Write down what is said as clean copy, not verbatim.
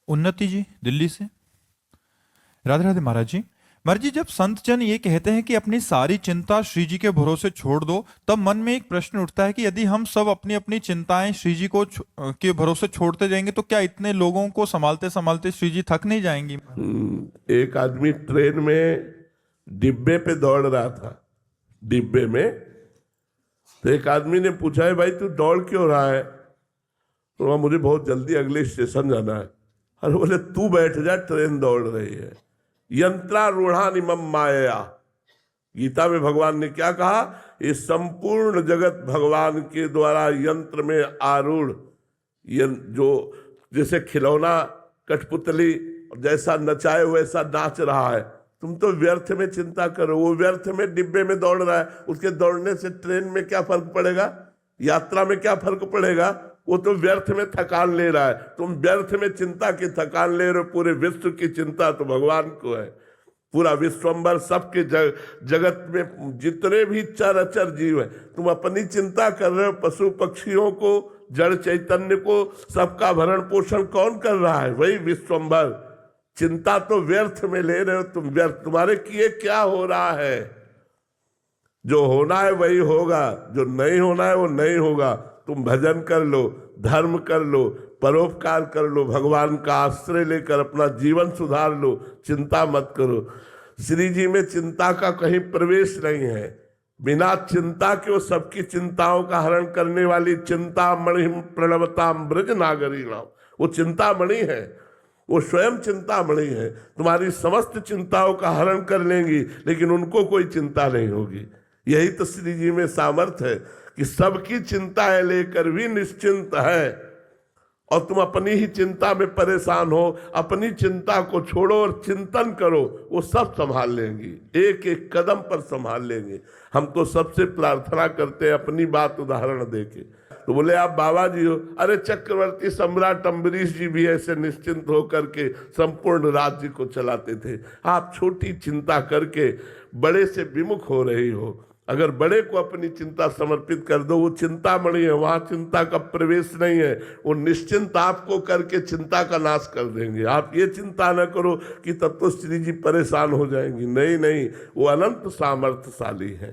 उन्नति जी दिल्ली से। राधे राधे महाराज जी। महाराज जी, जब संत जन ये कहते हैं कि अपनी सारी चिंता श्री जी के भरोसे छोड़ दो, तब मन में एक प्रश्न उठता है कि यदि हम सब अपनी अपनी चिंताएं श्री जी को के भरोसे छोड़ते जाएंगे तो क्या इतने लोगों को संभालते संभालते श्री जी थक नहीं जाएंगी? एक आदमी ट्रेन में डिब्बे पे दौड़ रहा था, डिब्बे में। तो एक आदमी ने पूछा है, भाई तू दौड़ क्यों रहा है? तो मुझे बहुत जल्दी अगले स्टेशन जाना है। अरे बोले तू बैठ जा, ट्रेन दौड़ रही है। यंत्रारूढ़ानिमम माया, गीता में भगवान ने क्या कहा? ये संपूर्ण जगत भगवान के द्वारा यंत्र में आरूढ़, जो जैसे खिलौना कठपुतली जैसा नचाए वैसा नाच रहा है। तुम तो व्यर्थ में चिंता करो, वो व्यर्थ में डिब्बे में दौड़ रहा है। उसके दौड़ने से ट्रेन में क्या फर्क पड़ेगा, यात्रा में क्या फर्क पड़ेगा? वो तो व्यर्थ में थकान ले रहा है। तुम व्यर्थ में चिंता की थकान ले रहे हो। पूरे विश्व की चिंता तो भगवान को है। पूरा विश्वम्बर सबके जगत में जितने भी चराचर जीव है, तुम अपनी चिंता कर रहे हो। पशु पक्षियों को, जड़ चैतन्य को, सबका भरण पोषण कौन कर रहा है? वही विश्वम्बर। चिंता तो व्यर्थ में ले रहे हो तुम। व्यर्थ तुम्हारे किए क्या हो रहा है? जो होना है वही होगा, जो नहीं होना है वो नहीं होगा। तुम भजन कर लो, धर्म कर लो, परोपकार कर लो, भगवान का आश्रय लेकर अपना जीवन सुधार लो। चिंता मत करो। श्री जी में चिंता का कहीं प्रवेश नहीं है। बिना चिंता के वो सबकी चिंताओं का हरण करने वाली चिंतामणि प्रणवताम ब्रज नागरी नाम, वो चिंतामणि है। वो स्वयं चिंतामणि है। तुम्हारी समस्त चिंताओं का हरण कर लेंगी, लेकिन उनको कोई चिंता नहीं होगी। यही तो श्री जी में सामर्थ्य है कि सबकी चिंताएं लेकर भी निश्चिंत है। और तुम अपनी ही चिंता में परेशान हो। अपनी चिंता को छोड़ो और चिंतन करो, वो सब संभाल लेंगी। एक एक कदम पर संभाल लेंगे। हम तो सबसे प्रार्थना करते हैं अपनी बात उदाहरण देके। तो बोले आप बाबा जी हो? अरे चक्रवर्ती सम्राट अम्बरीश जी भी ऐसे निश्चिंत होकर के संपूर्ण राज्य को चलाते थे। आप छोटी चिंता करके बड़े से विमुख हो रही हो। अगर बड़े को अपनी चिंता समर्पित कर दो, वो चिंतामणि है, वहां चिंता का प्रवेश नहीं है। वो निश्चिंत आपको करके चिंता का नाश कर देंगे। आप ये चिंता न करो कि तब तो श्री जी परेशान हो जाएंगी। नहीं नहीं, वो अनंत सामर्थ्यशाली है।